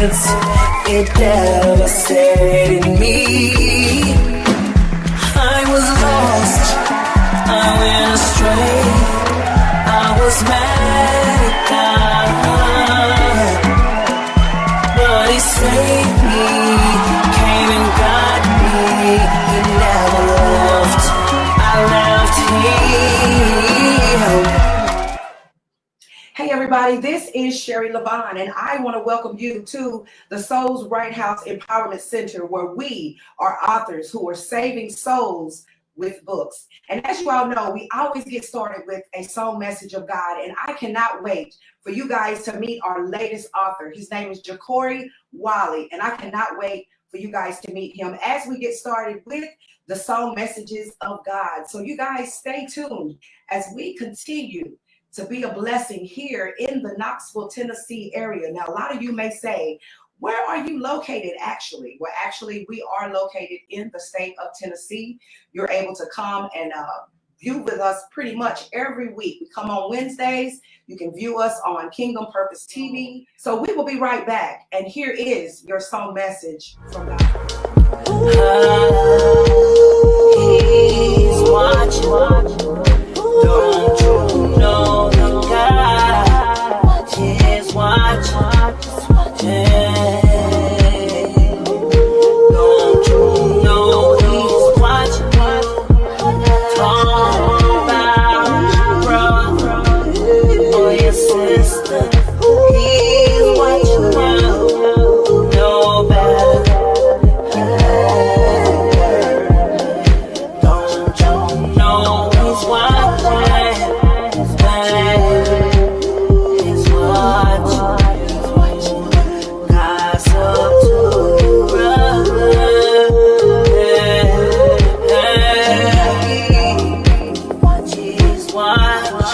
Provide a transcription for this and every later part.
silence, it devastated me. I was lost, I went astray, I was mad at God, but He saved me, came and got me. He never left, I left Him. Hey everybody, this is Sherry Levon, and I want to welcome you to the Souls Right House Empowerment Center, where we are authors who are saving souls with books. And as you all know, we always get started with a soul message of God, and I cannot wait for you guys to meet our latest author. His name is Jacory Wiley, and I cannot wait for you guys to meet him as we get started with the soul messages of God. So you guys stay tuned as we continue to be a blessing here in the Knoxville, Tennessee area. Now, a lot of you may say, where are you located actually? Well, actually, we are located in the state of Tennessee. You're able to come and view with us pretty much every week. We come on Wednesdays. You can view us on Kingdom Purpose TV. So we will be right back. And here is your song message from God. He's watching. Don't you know that God is watching? Don't you know He's watching? Talk about your brother or your sister. He's watching you. Know better. Don't you know He's watching? He's watching. God's up to you, brother. He's watching.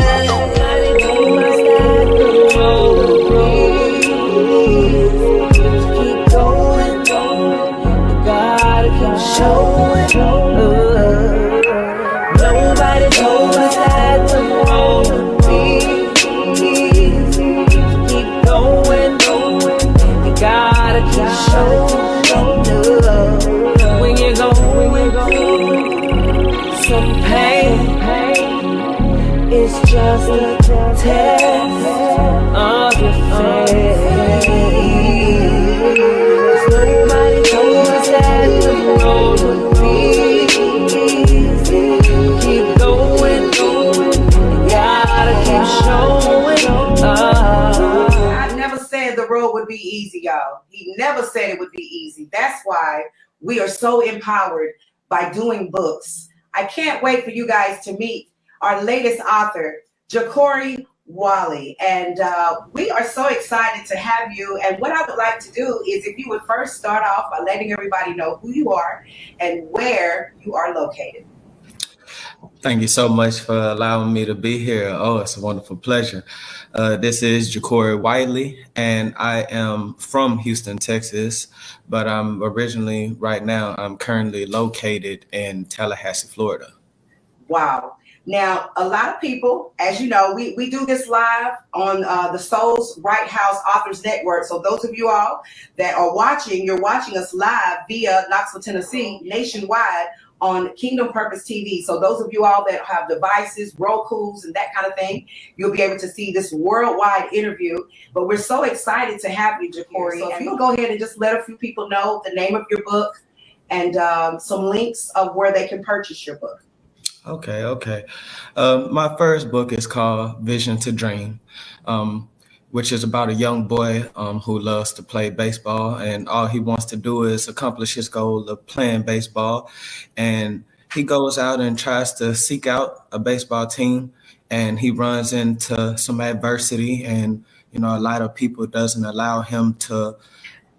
Nobody told us that the road will keep going. You gotta keep showing up. Nobody told us that the road would be easy. Keep going. You gotta keep showing up. When you're going through some pain, it's just a test of your faith. Nobody told us that the road would be easy. Keep going. You gotta keep showing up. I never said the road would be easy, y'all. He never said it would be easy. That's why we are so empowered by doing books. I can't wait for you guys to meet our latest author, Jacory Wiley. And we are so excited to have you. And what I would like to do is if you would first start off by letting everybody know who you are and where you are located. Thank you so much for allowing me to be here. Oh, it's a wonderful pleasure. This is Jacory Wiley, and I am from Houston, Texas, but I'm currently located in Tallahassee, Florida. Wow. Now, a lot of people, as you know, we do this live on the Souls Right House Authors Network. So those of you all that are watching, you're watching us live via Knoxville, Tennessee, nationwide on Kingdom Purpose TV. So those of you all that have devices, Roku's, and that kind of thing, you'll be able to see this worldwide interview. But we're so excited to have you, Jacory. So if you can go ahead and just let a few people know the name of your book and some links of where they can purchase your book. Okay. My first book is called Vision to Dream, which is about a young boy who loves to play baseball, and all he wants to do is accomplish his goal of playing baseball. And he goes out and tries to seek out a baseball team, and he runs into some adversity, and a lot of people doesn't allow him to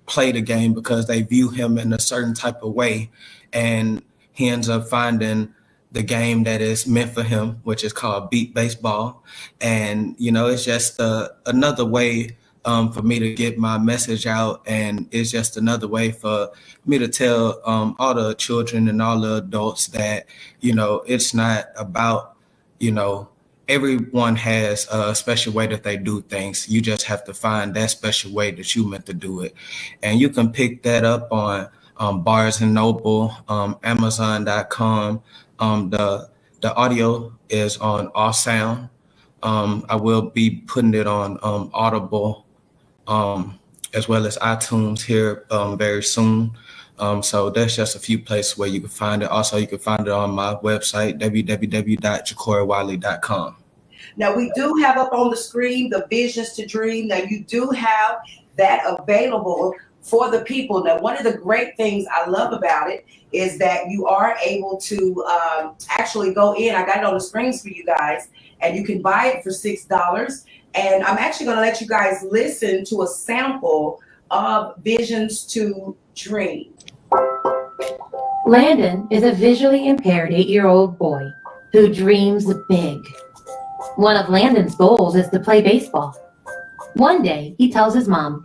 play the game because they view him in a certain type of way, and he ends up finding the game that is meant for him, which is called beat baseball. And, it's just another way for me to get my message out. And it's just another way for me to tell all the children and all the adults that, it's not about, everyone has a special way that they do things. You just have to find that special way that you meant to do it. And you can pick that up on Barnes and Noble, Amazon.com. The audio is on All Sound. I will be putting it on Audible, as well as iTunes here very soon. So there's just a few places where you can find it. Also, you can find it on my website, www.jacorywiley.com. Now, we do have up on the screen the Visions to Dream. Now, you do have that available for the people. Now, one of the great things I love about it is that you are able to actually go in. I got it on the screens for you guys, and you can buy it for $6. And I'm actually going to let you guys listen to a sample of Visions to Dream. Landon is a visually impaired 8-year-old boy who dreams big. One of Landon's goals is to play baseball. One day, he tells his mom,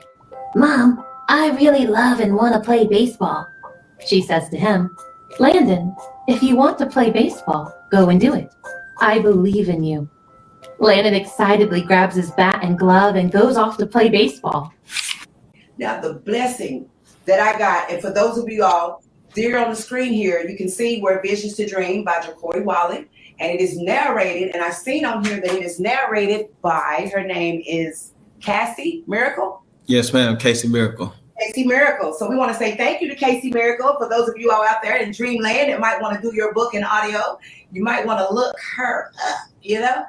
"Mom, I really love and want to play baseball." She says to him, "Landon, if you want to play baseball, go and do it. I believe in you." Landon excitedly grabs his bat and glove and goes off to play baseball. Now, the blessing that I got, and for those of you all there on the screen here, you can see where Visions to Dream by Jacory Wiley, and it is narrated, and I've seen on here that it is narrated by, her name is Cassie Miracle? Yes, ma'am, Casey Miracle. Casey Miracle. So we want to say thank you to Casey Miracle. For those of you all out there in Dreamland that might want to do your book in audio, you might want to look her up, you know?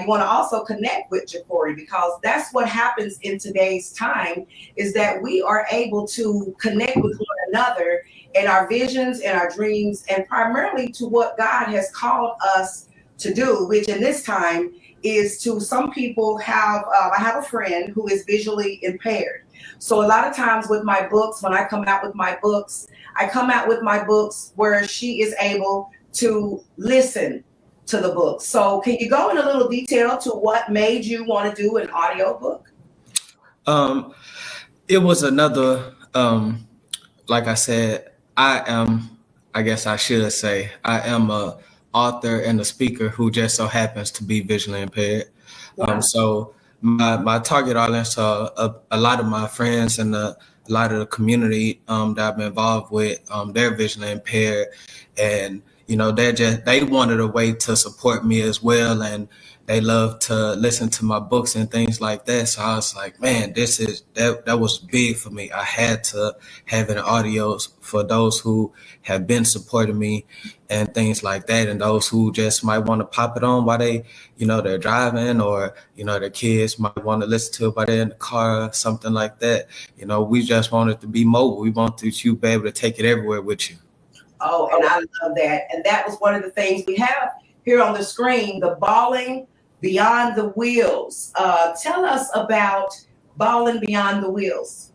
You want to also connect with Jacory, because that's what happens in today's time, is that we are able to connect with one another in our visions and our dreams, and primarily to what God has called us to do, which in this time is to some people have, I have a friend who is visually impaired. So a lot of times with my books, when I come out with my books, I come out with my books where she is able to listen to the book. So can you go in a little detail to what made you want to do an audio book? It was another, like I said, I guess I should say, I am a author and a speaker who just so happens to be visually impaired. Wow. So my target audience are a lot of my friends and a lot of the community that I've been involved with. They're visually impaired, and you know, they wanted a way to support me as well, and they love to listen to my books and things like that. So I was like, man, that was big for me. I had to have an audio for those who have been supporting me and things like that, and those who just might want to pop it on while they're driving, or their kids might want to listen to it while they're in the car, something like that. We just wanted to be mobile. We wanted you to be able to take it everywhere with you. Oh, and I love that. And that was one of the things we have here on the screen, the Balling Beyond the Wheels. Tell us about Balling Beyond the Wheels.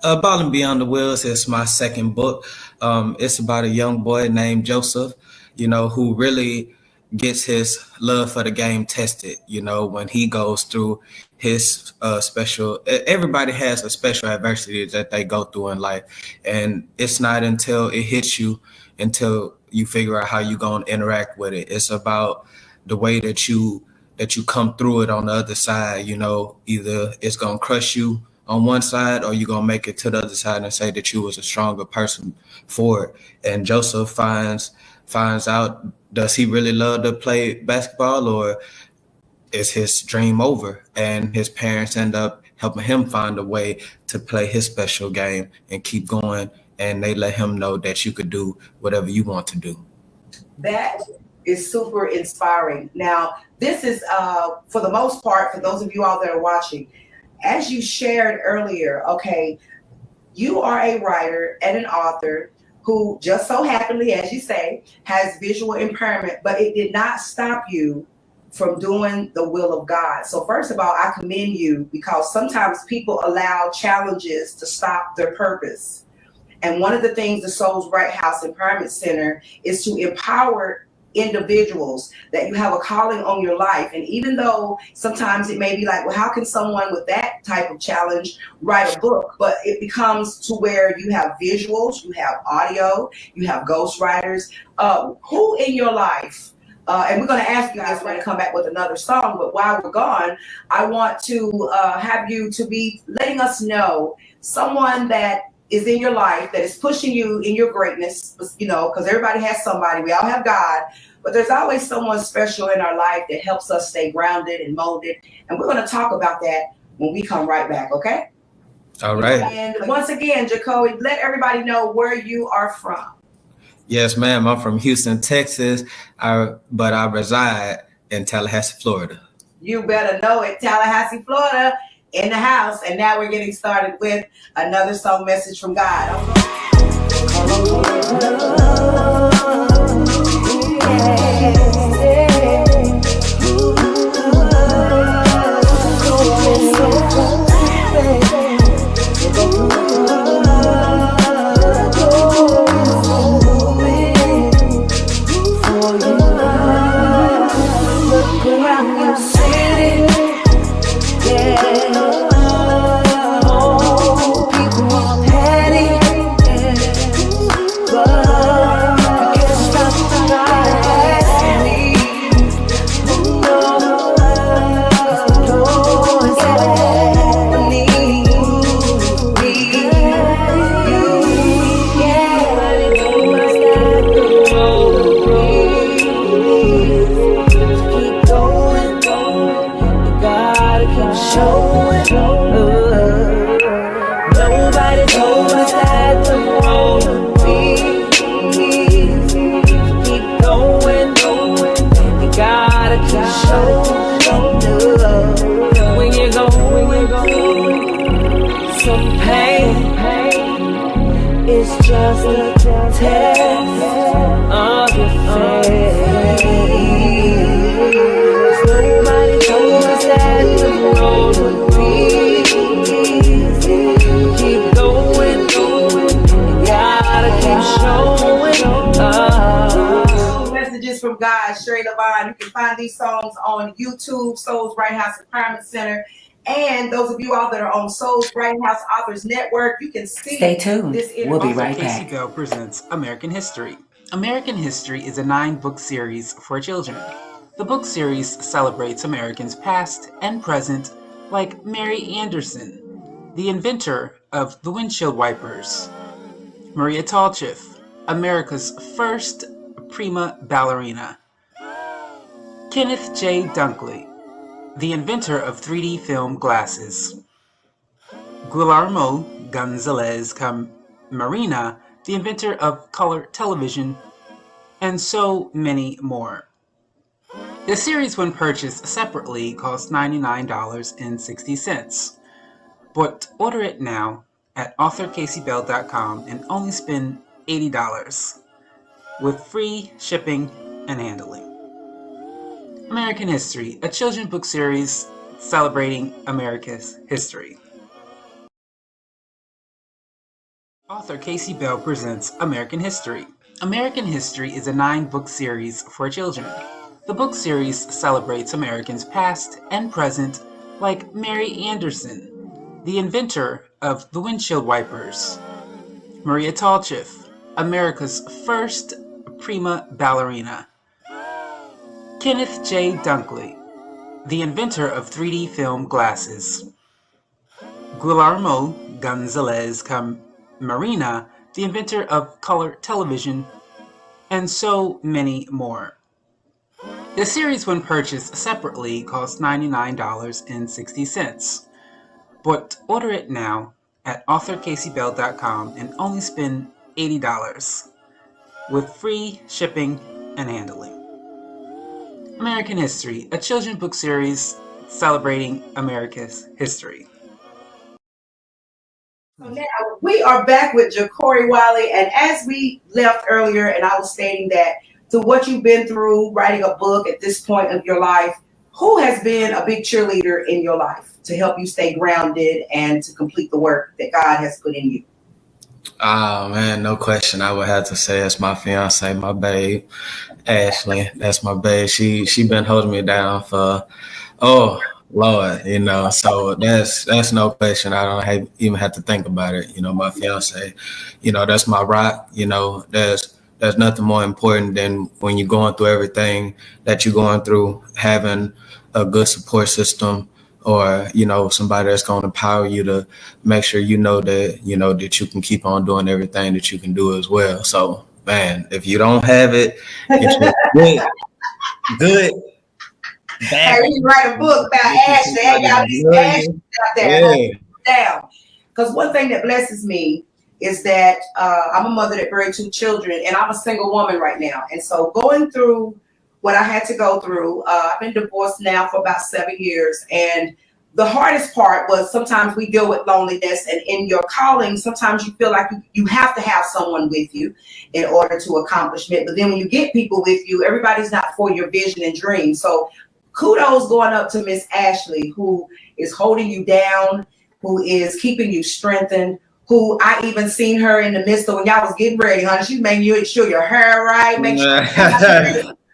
Balling Beyond the Wheels is my second book. It's about a young boy named Joseph, who really gets his love for the game tested, when he goes through his everybody has a special adversity that they go through in life. And it's not until it hits you until you figure out how you're going to interact with it. It's about the way that you come through it on the other side. Either it's going to crush you on one side, or you're going to make it to the other side and say that you was a stronger person for it. And Joseph finds out, does he really love to play basketball, or is his dream over? And his parents end up helping him find a way to play his special game and keep going. And they let him know that you could do whatever you want to do. That is super inspiring. Now, this is, for the most part, for those of you all that are watching, as you shared earlier, okay, you are a writer and an author who just so happily, as you say, has visual impairment, but it did not stop you from doing the will of God. So first of all, I commend you, because sometimes people allow challenges to stop their purpose. And one of the things the Souls Right House Empowerment Center is to empower individuals that you have a calling on your life. And even though sometimes it may be like, well, how can someone with that type of challenge write a book? But it becomes to where you have visuals, you have audio, you have ghostwriters. Who in your life And we're going to ask you guys to come back with another song. But while we're gone, I want to have you to be letting us know someone that is in your life that is pushing you in your greatness, because everybody has somebody. We all have God, but there's always someone special in our life that helps us stay grounded and molded. And we're going to talk about that when we come right back, okay? All right. And once again, Jacory, let everybody know where you are from. Yes, ma'am. I'm from Houston, Texas, but I reside in Tallahassee, Florida. You better know it. Tallahassee, Florida, in the house. And now we're getting started with another song message from God. It's just a test of your faith. Nobody told us that the road would be easy. Keep going, you gotta keep showing up. Messages from God, Sherry Levine. You can find these songs on YouTube, Souls Right House Empowerment Center. And those of you all that are on Souls Right House Authors Network, you can see. Stay tuned. We'll be right Casey back. Bell presents American History. American History is a 9-book series for children. The book series celebrates Americans past and present, like Mary Anderson, the inventor of the windshield wipers; Maria Tallchiff, America's first prima ballerina; Kenneth J. Dunkley, the inventor of 3D film glasses; Guillermo Gonzalez Camarena, the inventor of color television, and so many more. The series, when purchased separately, costs $99.60, but order it now at authorcaseybell.com and only spend $80 with free shipping and handling. American History, a children's book series celebrating America's history. Author Casey Bell presents American History. American History is a 9-book series for children. The book series celebrates Americans past and present, like Mary Anderson, the inventor of the windshield wipers; Maria Tallchiff, America's first prima ballerina; Kenneth J. Dunkley, the inventor of 3D film glasses; Guillermo Gonzalez Camarena, the inventor of color television, and so many more. The series, when purchased separately, costs $99.60, but order it now at authorcaseybell.com and only spend $80 with free shipping and handling. American History, a children's book series celebrating America's history. So now we are back with Jacory Wiley, and as we left earlier, and I was stating that through what you've been through, writing a book at this point of your life, who has been a big cheerleader in your life to help you stay grounded and to complete the work that God has put in you? Oh man, no question. I would have to say it's my fiance, my babe, Ashley. That's my babe. She been holding me down for, oh Lord, So that's no question. I don't even have to think about it. My fiance, that's my rock. There's there's nothing more important than when you're going through everything that you're going through, having a good support system, or, you know, somebody that's going to empower you to make sure you know that you can keep on doing everything that you can do as well. So, man, if you don't have it, get you a good Hey, back. we need to write a book about Ashley. Hey, y'all, this Ashley out there. Yeah. Down. Because one thing that blesses me is that I'm a mother that buried 2 children, and I'm a single woman right now. And so going through what I had to go through, I've been divorced now for about 7 years. And the hardest part was sometimes we deal with loneliness, and in your calling, sometimes you feel like you have to have someone with you in order to accomplishment. But then when you get people with you, everybody's not for your vision and dream. So kudos going up to Miss Ashley, who is holding you down, who is keeping you strengthened, who I even seen her in the midst of when y'all was getting ready, honey. She's making you sure your hair right, make sure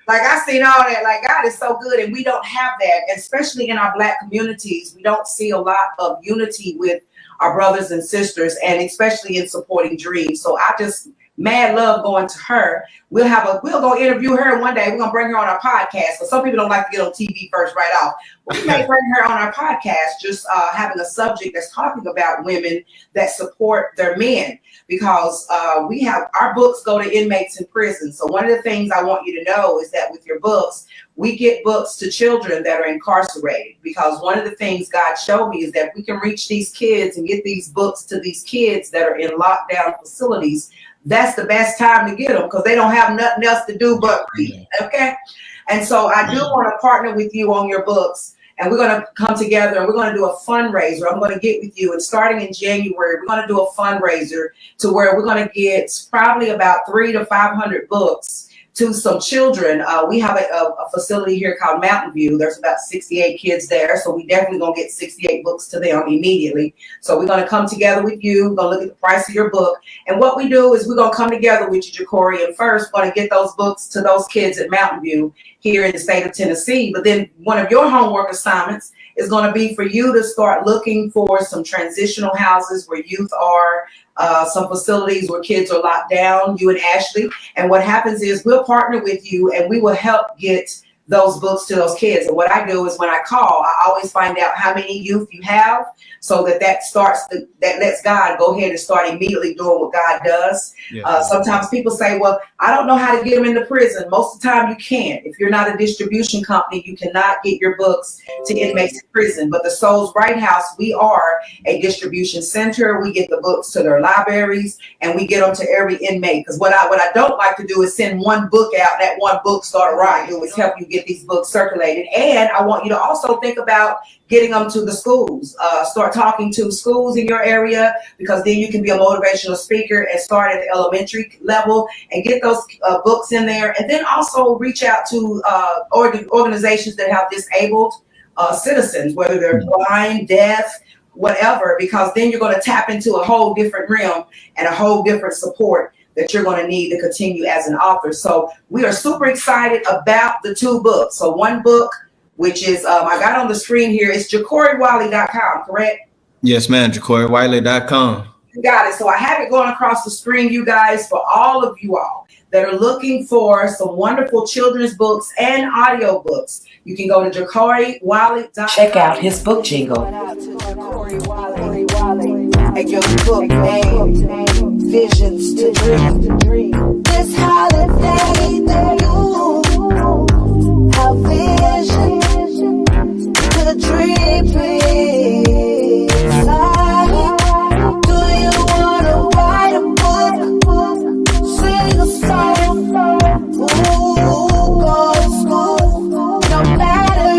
like I seen all that. Like, God is so good, and we don't have that, especially in our Black communities. We don't see a lot of unity with our brothers and sisters, and especially in supporting dreams. So I just mad love going to her. We'll go interview her one day. We're gonna bring her on our podcast. But some people don't like to get on TV first right off. We may bring her on our podcast, just having a subject that's talking about women that support their men, because we have our books go to inmates in prison. So one of the things I want you to know is that with your books, we get books to children that are incarcerated, because one of the things God showed me is that we can reach these kids and get these books to these kids that are in lockdown facilities. That's the best time to get them, because they don't have nothing else to do but read. Okay. And so I do want to partner with you on your books, and we're going to come together and we're going to do a fundraiser. I'm going to get with you, and starting in January, we're going to do a fundraiser to where we're going to get probably about 300 to 500 books to some children. We have a facility here called Mountain View. There's about 68 kids there. So we definitely going to get 68 books to them immediately. So we're going to come together with you. We're going to look at the price of your book. And what we do is we're going to come together with you, Jacory, and first we're going to get those books to those kids at Mountain View here in the state of Tennessee. But then one of your homework assignments is going to be for you to start looking for some transitional houses where youth are, some facilities where kids are locked down, you and Ashley. And what happens is we'll partner with you and we will help get those books to those kids. And what I do is when I call, I always find out how many youth you have, so that lets God go ahead and start immediately doing what God does. Yeah. Sometimes people say, well, I don't know how to get them into prison. Most of the time you can't. If you're not a distribution company, you cannot get your books to inmates in prison. But the Souls Right House, we are a distribution center. We get the books to their libraries and we get them to every inmate. Because what I don't like to do is send one book out, that one book start a riot. It always help you get these books circulated. And I want you to also think about getting them to the schools. Start talking to schools in your area, because then you can be a motivational speaker and start at the elementary level and get those books in there. And then also reach out to organizations that have disabled citizens, whether they're blind, deaf, whatever, because then you're going to tap into a whole different realm and a whole different support that you're going to need to continue as an author. So we are super excited about the 2 books. So one book, which is, I got on the screen here, it's JacoryWiley.com, correct? Yes, ma'am, JacoryWiley.com. You got it. So I have it going across the screen, you guys, for all of you all that are looking for some wonderful children's books and audio books. You can go to JacoryWiley.com. Check out his book jingle. And your book name, Visions to Dream. This holiday, you have vision to dream big. Do you want to write a book, sing a song, go to school, no matter.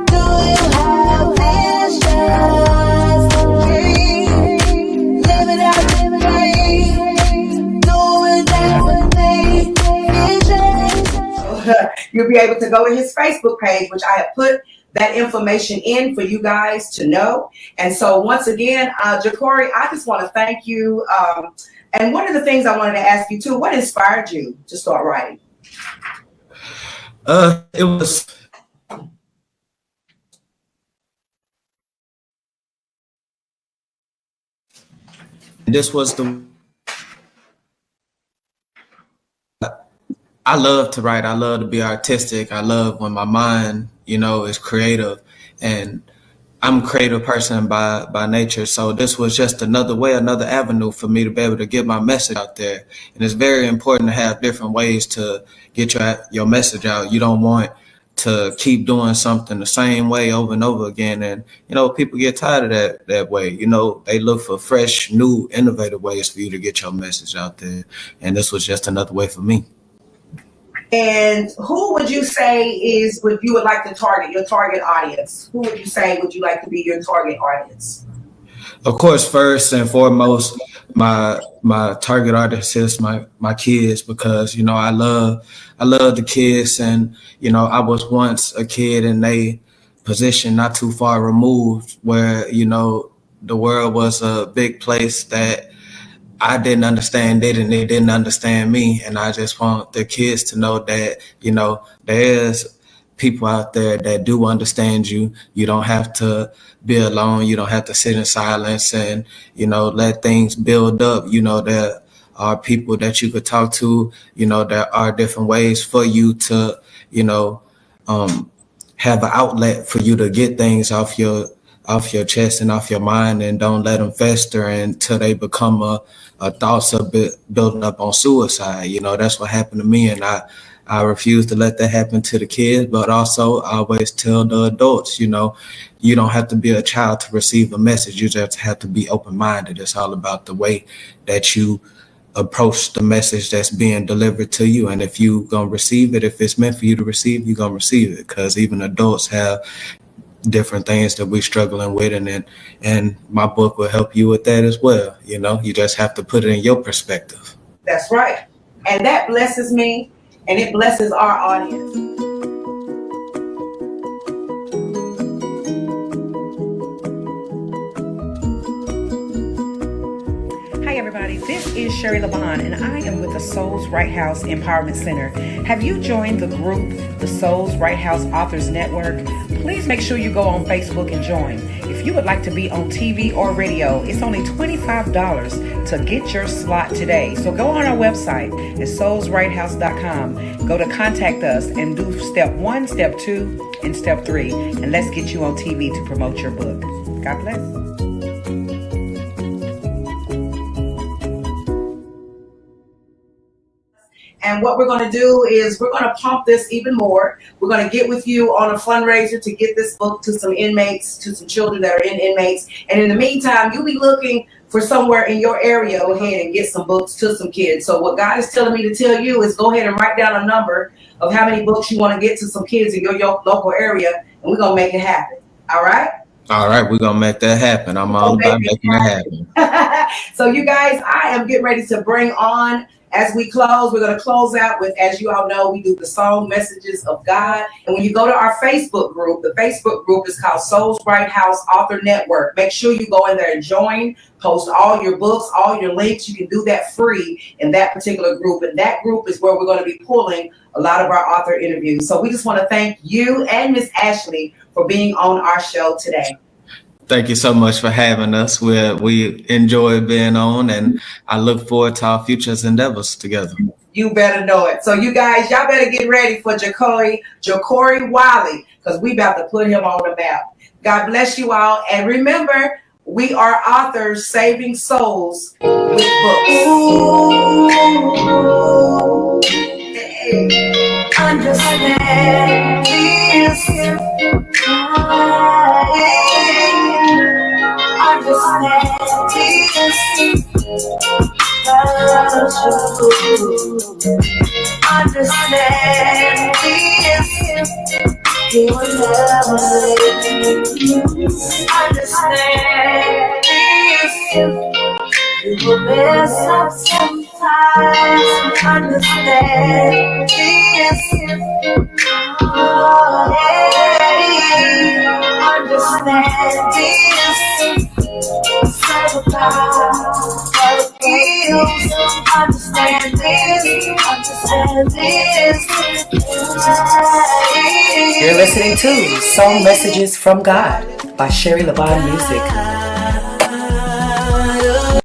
Do you have visions to dream, living out the dream, doing everything, visions. You'll be able to go to his Facebook page, which I have put that information in for you guys to know. And so once again, Jacory, I just want to thank you. And one of the things I wanted to ask you too, what inspired you to start writing? It was this was the I love to write. I love to be artistic. I love when my mind, is creative, and I'm a creative person by nature. So this was just another way, another avenue for me to be able to get my message out there. And it's very important to have different ways to get your message out. You don't want to keep doing something the same way over and over again. And, people get tired of that way. They look for fresh, new, innovative ways for you to get your message out there. And this was just another way for me. And who would you say is what you would like to target, your target audience? Who would you say would you like to be your target audience? Of course, first and foremost, my target audience is my kids, because I love the kids, and I was once a kid in a position not too far removed where the world was a big place that I didn't understand it, and they didn't understand me. And I just want the kids to know that, there's people out there that do understand you. You don't have to be alone. You don't have to sit in silence and, let things build up. There are people that you could talk to. There are different ways for you to, have an outlet for you to get things off your chest and off your mind, and don't let them fester until they become a thoughts of building up on suicide. That's what happened to me, and I refuse to let that happen to the kids. But also, I always tell the adults, you don't have to be a child to receive a message. You just have to be open-minded. It's all about the way that you approach the message that's being delivered to you. And if you gonna receive it, if it's meant for you to receive, you're gonna receive it, because even adults have different things that we're struggling with, and my book will help you with that as well. You just have to put it in your perspective. That's right. And that blesses me, and it blesses our audience. Hi everybody, this is Sherry LaBon, and I am with the Souls Right House Empowerment Center. Have you joined the group, the Souls Right House Authors Network? Please make sure you go on Facebook and join. If you would like to be on TV or radio, it's only $25 to get your slot today. So go on our website at soulsrighthouse.com. Go to contact us and do step 1, step 2, and step 3. And let's get you on TV to promote your book. God bless. And what we're going to do is we're going to pump this even more. We're going to get with you on a fundraiser to get this book to some inmates, to some children that are in inmates. And in the meantime, you'll be looking for somewhere in your area. Go ahead and get some books to some kids. So what God is telling me to tell you is go ahead and write down a number of how many books you want to get to some kids in your local area, and we're going to make it happen. All right? All right, we're going to make that happen. I'm all about making it happen. So you guys, I am getting ready to bring on, as we close, we're going to close out with, as you all know, we do the song Messages of God. And when you go to our Facebook group, the Facebook group is called Souls Right House Author Network. Make sure you go in there and join, post all your books, all your links. You can do that free in that particular group. And that group is where we're going to be pulling a lot of our author interviews. So we just want to thank you and Miss Ashley for being on our show today. Thank you so much for having us. We enjoy being on, and I look forward to our future endeavors together. You better know it. So you guys, y'all better get ready for Jacory Wiley, because we about to put him on the map. God bless you all. And remember, we are authors saving souls with books. Understand this. Understand this. He will never leave you. Understand this. You will mess up sometimes. Understand this. Oh, hey. Understand this. Serve a God that heals. Understand this. Understand this. You're listening to Song Messages from God by Sherry LaBon Music.